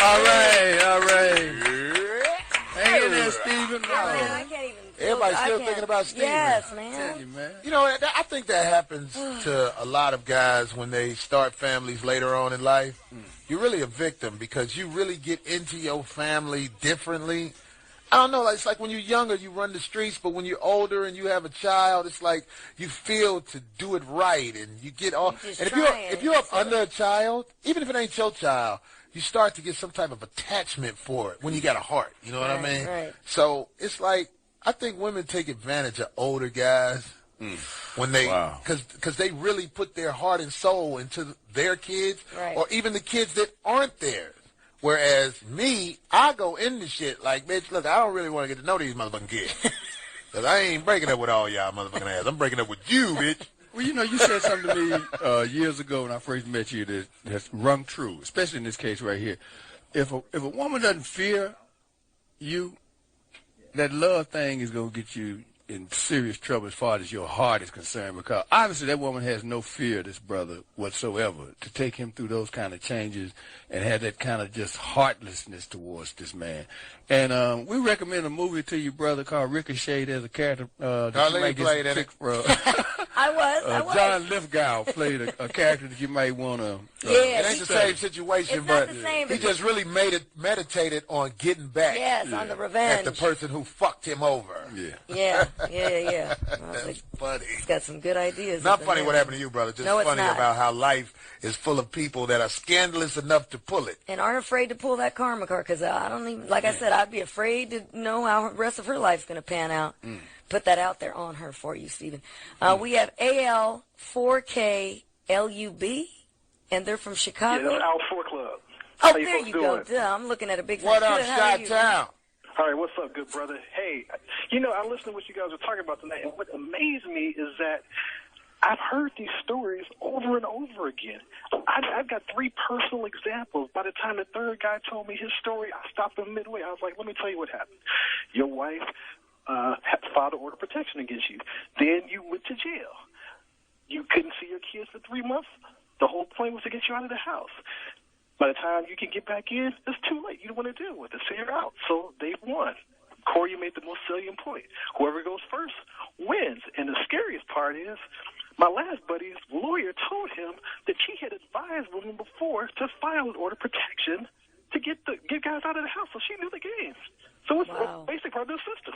All right. Hang in there, Stephen. I can't even. Everybody's still thinking about Stephen. Yes, man. You know, I think that happens to a lot of guys when they start families later on in life. You're really a victim because you really get into your family differently. I don't know, it's like when you're younger, you run the streets, but when you're older and you have a child, it's like you feel to do it right, and you get all. And if you're up under a child, even if it ain't your child, you start to get some type of attachment for it when you got a heart. You know what I mean? Right. So it's like I think women take advantage of older guys when they, because they really put their heart and soul into their kids, or even the kids that aren't theirs. Whereas me, I go into shit like, bitch, look, I don't really want to get to know these motherfucking kids. Because I ain't breaking up with all y'all motherfucking ass. I'm breaking up with you, bitch. Well, you know, you said something to me years ago when I first met you that's rung true, especially in this case right here. If a woman doesn't fear you, that love thing is going to get you in serious trouble as far as your heart is concerned, because obviously that woman has no fear of this brother whatsoever to take him through those kind of changes and have that kind of just heartlessness towards this man. And we recommend a movie to you, brother, called Ricochet. There's a character Darlene played in it. I was. John Lithgow played a character that you might want to. It ain't the same situation, but same, he just really meditated on getting back. Yes, on the revenge. At the person who fucked him over. Yeah. That's funny. He's got some good ideas. Not funny what happened to you, brother. Just funny about how life is full of people that are scandalous enough to pull it. And aren't afraid to pull that karma card, because I don't even, like I said, I'd be afraid to know how the rest of her life's going to pan out. Put that out there on her for you, Stephen. We have AL4KLUB, and they're from Chicago. Yeah, Al4 Club. Oh, there you go. I'm looking at a big. What up, Chi-Town? All right, what's up, good brother? Hey, you know, I listened to what you guys were talking about tonight, and what amazed me is that I've heard these stories over and over again. I've got 3 personal examples. By the time the third guy told me his story, I stopped him midway. I was like, let me tell you what happened. Your wife had filed an order of protection against you. Then you went to jail. You couldn't see your kids for 3 months. The whole point was to get you out of the house. By the time you can get back in, it's too late. You don't want to deal with it, so you're out. So they've won. Corey made the most salient point. Whoever goes first wins. And the scariest part is my last buddy's lawyer told him that she had advised women before to file an order of protection to get guys out of the house. So she knew the game. So it's a basic part of the system.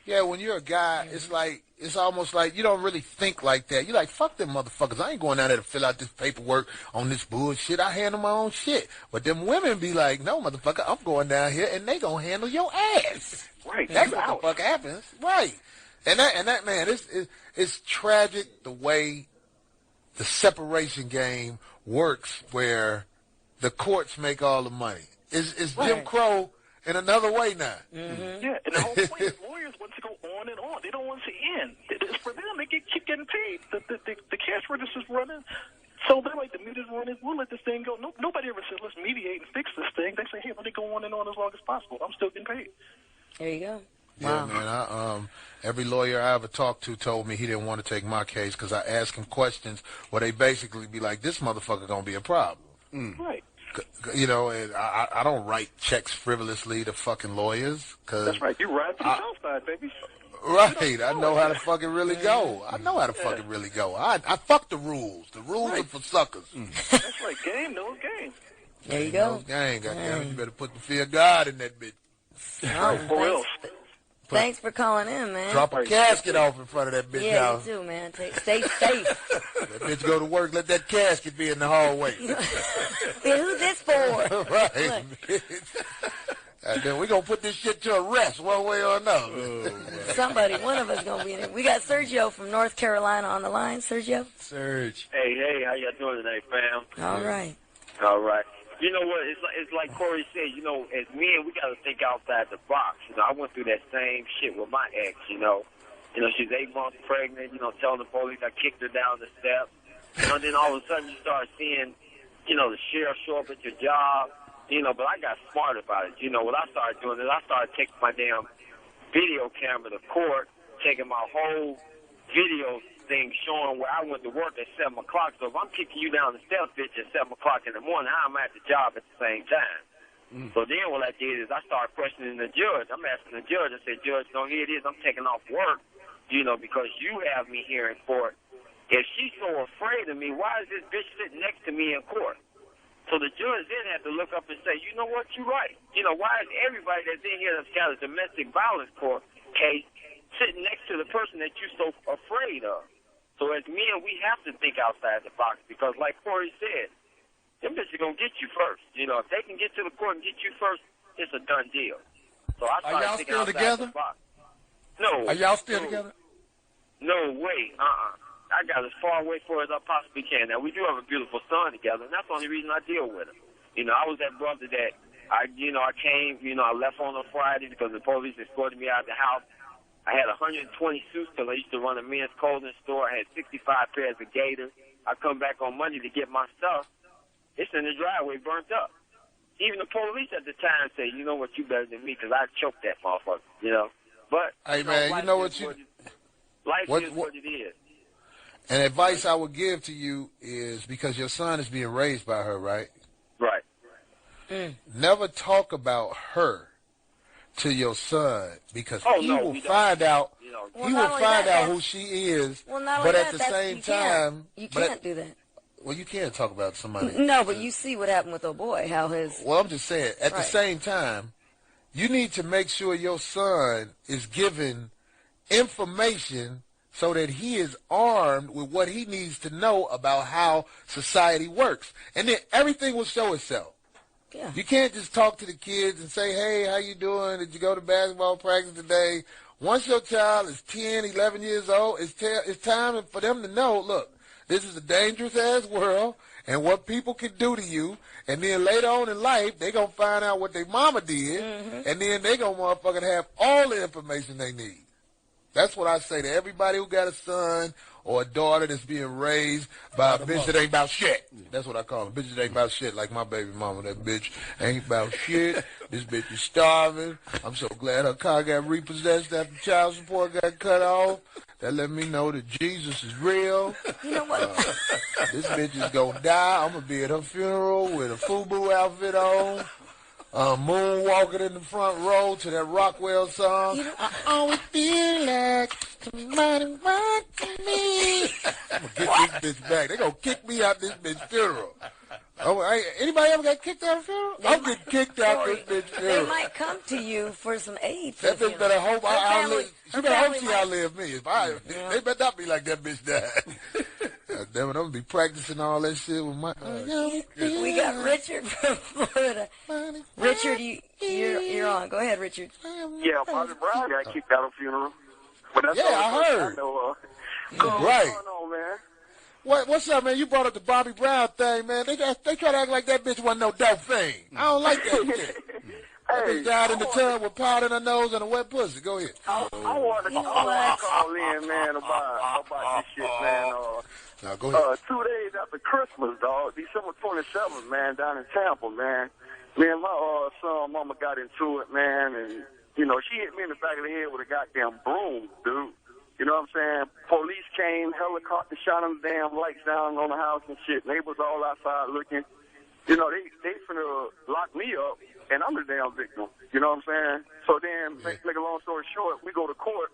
Yeah, when you're a guy, it's almost like you don't really think like that. You're like, fuck them motherfuckers. I ain't going down there to fill out this paperwork on this bullshit. I handle my own shit. But them women be like, no, motherfucker, I'm going down here, and they gonna handle your ass. Right. That's what the fuck happens. Right. And that man, it's tragic the way the separation game works, where the courts make all the money. It's Jim Crow in another way now. Yeah, and the whole point is lawyers want to go on and on. They don't want to end. It's for them. They keep getting paid. The cash register's running. So they're like, the meter's running. We'll let this thing go. Nobody ever said, let's mediate and fix this thing. They say, hey, let it go on and on as long as possible. I'm still getting paid. There you go. Yeah, man. Every lawyer I ever talked to told me he didn't want to take my case because I asked him questions where they basically be like, this motherfucker going to be a problem. Right. You know, and I don't write checks frivolously to fucking lawyers. That's right. You ride to the south side, baby. Right. I know how to fucking really go. I know how to fucking really go. I fuck the rules. The rules are for suckers. That's right. Game knows game. There you go. Gang, goddamn, you better put the fear of God in that bitch. Thanks for calling in, man. Drop a casket off in front of that bitch house. Yeah, you too, man. Stay safe. That bitch go to work, let that casket be in the hallway. Who's this for? Right. And then we going to put this shit to rest one way or another. Somebody, one of us going to be in it. We got Sergio from North Carolina on the line. Sergio? Serge. Hey, how y'all doing today, fam? All right. All right. You know what? It's like Corey said, you know, as men, we got to think outside the box. You know, I went through that same shit with my ex, you know. You know, she's 8 months pregnant, you know, telling the police I kicked her down the steps. And then all of a sudden you start seeing, you know, the sheriff show up at your job, you know, but I got smart about it. You know, what I started doing is I started taking my damn video camera to court, taking my whole video thing showing where I went to work at 7 o'clock. So if I'm kicking you down the steps, bitch, at 7 o'clock in the morning, I'm at the job at the same time. So then what I did is I started questioning the judge. I'm asking the judge. I said, Judge, no, here it is. I'm taking off work, because you have me here in court. If she's so afraid of me, why is this bitch sitting next to me in court? So the judge then had to look up and say, you know what, you're right. Why is everybody that's in here that's got a domestic violence court case sitting next to the person that you're so afraid of? So as men, we have to think outside the box because like Corey said, them bitches going to get you first. If they can get to the court and get you first, it's a done deal. So I started y'all thinking still outside together? the box. No. Are y'all still together? No way. I got as far away for as I possibly can. Now, we do have a beautiful son together, and that's the only reason I deal with him. I was that brother that, I came, I left on a Friday because the police escorted me out of the house. I had 120 suits because I used to run a men's clothing store. I had 65 pairs of gaiters. I come back on Monday to get my stuff. It's in the driveway burnt up. Even the police at the time say, you know what, you better than me because I choked that motherfucker, But, hey, man, you know what life is what it is. And advice I would give to you is because your son is being raised by her, right? Right. Never talk about her to your son because he will find out. He will find out who she is. Well, not but only at the that, same time, you can't do that. Well, you can't talk about somebody. No, but you see what happened with old boy. How his. Well, I'm just saying. At the same time, you need to make sure your son is given information so that he is armed with what he needs to know about how society works, and then everything will show itself. Yeah. You can't just talk to the kids and say, hey, how you doing? Did you go to basketball practice today? Once your child is 10, 11 years old, it's time for them to know, look, this is a dangerous-ass world and what people can do to you. And then later on in life, they're going to find out what their mama did, and then they're going to motherfucking have all the information they need. That's what I say to everybody who got a son or a daughter that's being raised by a bitch that ain't about shit. That's what I call them. Bitches that ain't about shit, like my baby mama. That bitch ain't about shit. This bitch is starving. I'm so glad her car got repossessed after child support got cut off. That let me know that Jesus is real. You know what? This bitch is going to die. I'm going to be at her funeral with a FUBU outfit on. Moonwalking in the front row to that Rockwell song. I always feel like somebody watching me. I'm going to get this bitch back. They're going to kick me out this bitch funeral. Anybody ever got kicked out of funeral? I'm getting kicked out this bitch funeral. They might come to you for some aid. That bitch better hope I outlive. She better hope she outlive me. They better not be like that bitch died. God damn it, I'm going to be practicing all that shit with my... We got Richard from Florida. Richard, you're on. Go ahead, Richard. Yeah, Bobby Brown got kicked out of funeral. But that's I heard. I know, right. What's going on, man? What's up, man? You brought up the Bobby Brown thing, man. They try to act like that bitch wasn't no dope thing. I don't like that shit. That bitch died in the tub with powder in her nose and a wet pussy. Go ahead. I want to call in, man, about this shit, man. Now, go ahead. 2 days after Christmas, dog, December 27th, man, down in Tampa, man. Me and my son, mama got into it, man, and, she hit me in the back of the head with a goddamn broom, dude. You know what I'm saying? Police came, helicopter shot them damn lights down on the house and shit. Neighbors all outside looking. They finna lock me up, and I'm the damn victim. You know what I'm saying? So then, make a long story short, we go to court.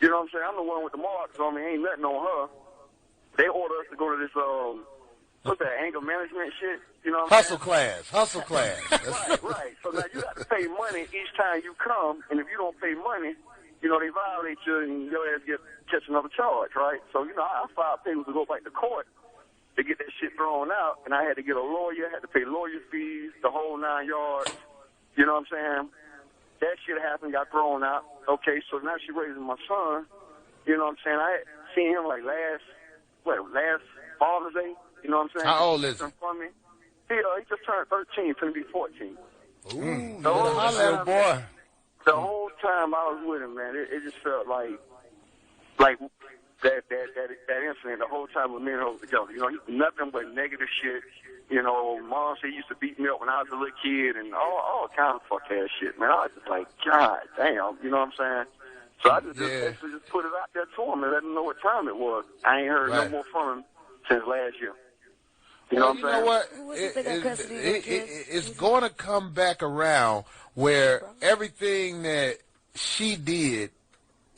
You know what I'm saying? I'm the one with the marks on me. Ain't nothing on her. They order us to go to this, what's that, anger management shit? You know what I'm saying? Hustle class. Right. So now you got to pay money each time you come, and if you don't pay money, they violate you and your ass catch another charge, right? So, I filed papers to go back to court to get that shit thrown out, and I had to get a lawyer, had to pay lawyer fees, the whole 9 yards. You know what I'm saying? That shit happened, got thrown out. Okay, so now she raising my son. You know what I'm saying? I had seen him like last Father's Day. You know what I'm saying? How old is he? He just turned 13, finna be 14. Ooh, little boy. The whole time I was with him, man, it just felt like that incident. The whole time with me and her was together, nothing but negative shit. Mom said he used to beat me up when I was a little kid, and all kind of fuck ass shit, man. I was just like, God damn, you know what I'm saying? So I just put it out there to him and let him know what time it was. I ain't heard no more from him since last year. You know what I'm saying? You know what? Who was it that got custody of the kids? It's going to come back around where everything that she did,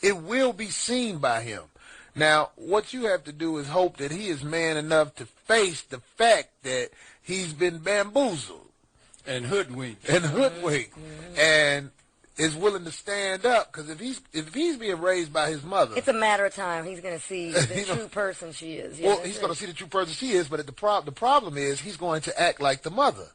it will be seen by him. Now, what you have to do is hope that he is man enough to face the fact that he's been bamboozled. And hoodwinked. And is willing to stand up, because if he's being raised by his mother, It's a matter of time. He's going to see the true person she is. Yeah, well, he's going to see the true person she is, but the problem is he's going to act like the mother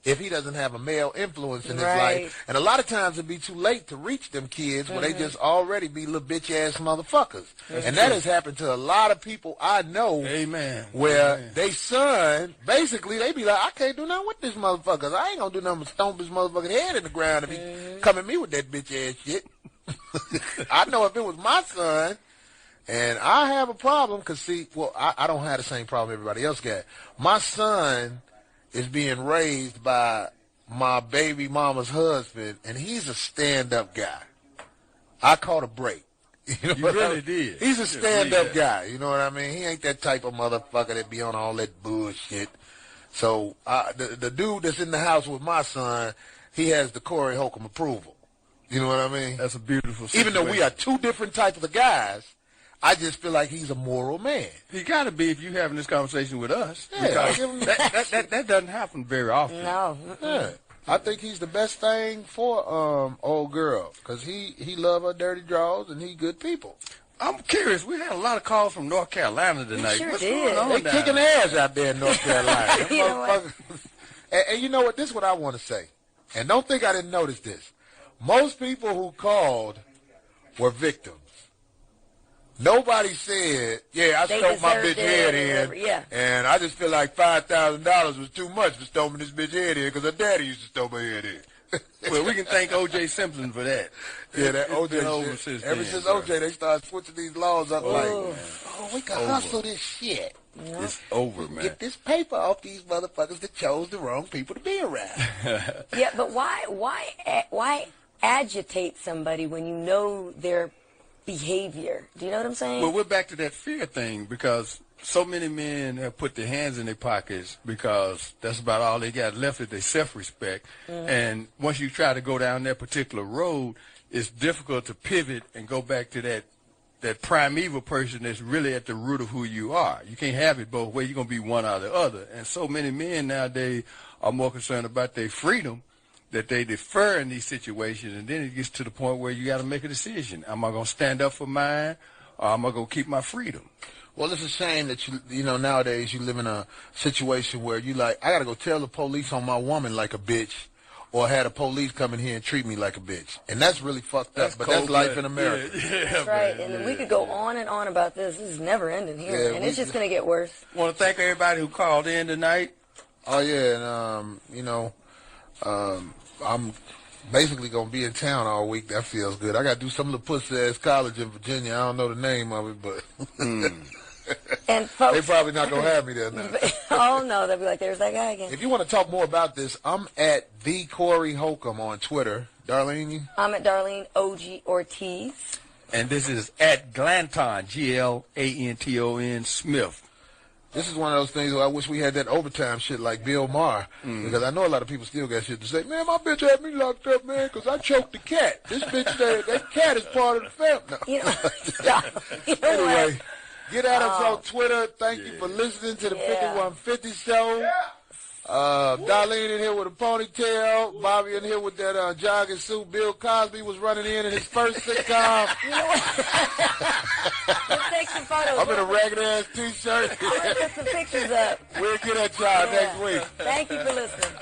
if he doesn't have a male influence in his life. And a lot of times it'd be too late to reach them kids when they just already be little bitch-ass motherfuckers. And that has happened to a lot of people I know. Amen. Where they son, basically, they be like, I can't do nothing with this motherfucker. I ain't going to do nothing but stomp his motherfucking head in the ground if he come at me with that bitch-ass shit. I know if it was my son, and I have a problem, because, see, well, I don't have the same problem everybody else got. My son is being raised by my baby mama's husband, and he's a stand-up guy. I caught a break. You really did. He's a stand-up guy. You know what I mean? He ain't that type of motherfucker that be on all that bullshit. So the dude that's in the house with my son, he has the Corey Holcomb approval. You know what I mean? That's a beautiful situation. Even though we are two different types of guys, I just feel like he's a moral man. He got to be if you having this conversation with us. Yeah, because that doesn't happen very often. No. Yeah. I think he's the best thing for old girl, because he love her dirty draws and he good people. I'm curious. We had a lot of calls from North Carolina tonight. Sure What's did. going on They down kicking there? ass out there in North Carolina. You know what? And you know what? This is what I want to say. And don't think I didn't notice this. Most people who called were victims. Nobody said, yeah, I stole my bitch head in, and I just feel like $5,000 was too much for stomping this bitch head in because her daddy used to stomp her head in. Well, we can thank O.J. Simpson for that. Yeah, that O.J. over shit. since Ever then, since bro. O.J., they started switching these laws up we can hustle this shit. It's over, man. Get this paper off these motherfuckers that chose the wrong people to be around. Yeah, but why agitate somebody when you know their behavior? Do you know what I'm saying? Well, we're back to that fear thing, because so many men have put their hands in their pockets because that's about all they got left is their self-respect. And once you try to go down that particular road, it's difficult to pivot and go back to that primeval person that's really at the root of who you are. You can't have it both ways. You're going to be one or the other. And so many men nowadays are more concerned about their freedom that they defer in these situations, and then it gets to the point where you got to make a decision. Am I going to stand up for mine, or am I going to keep my freedom? Well, it's a shame that you know, nowadays you live in a situation where you like, I got to go tell the police on my woman like a bitch, or have the police come in here and treat me like a bitch. And that's really fucked up, but that's life in America. That's right, and we could go on and on about this. This is never ending here, and it's just going to get worse. Want to thank everybody who called in tonight. Oh, yeah, and, you know, I'm basically going to be in town all week. That feels good. I got to do some of the pussy-ass college in Virginia. I don't know the name of it, but And folks, they probably not going to have me there now. Oh, no, they'll be like, there's that guy again. If you want to talk more about this, I'm at the Corey Holcomb on Twitter. Darlene, you? I'm at Darlene OG Ortiz. And this is at Glanton, Glanton Smith. This is one of those things where I wish we had that overtime shit like Bill Maher, because I know a lot of people still got shit to say. Man, my bitch had me locked up, man, because I choked the cat. This bitch, that cat is part of the family. No. You know, stop. You know Anyway, what? get at us on Twitter. Thank you for listening to the 5150 show. Darlene in here with a ponytail. Bobby in here with that jogging suit. Bill Cosby was running in his first sitcom. You know what? Let's take some photos. I'm in a ragged ass t-shirt. Let's put some pictures up. We'll get at y'all next week. Thank you for listening.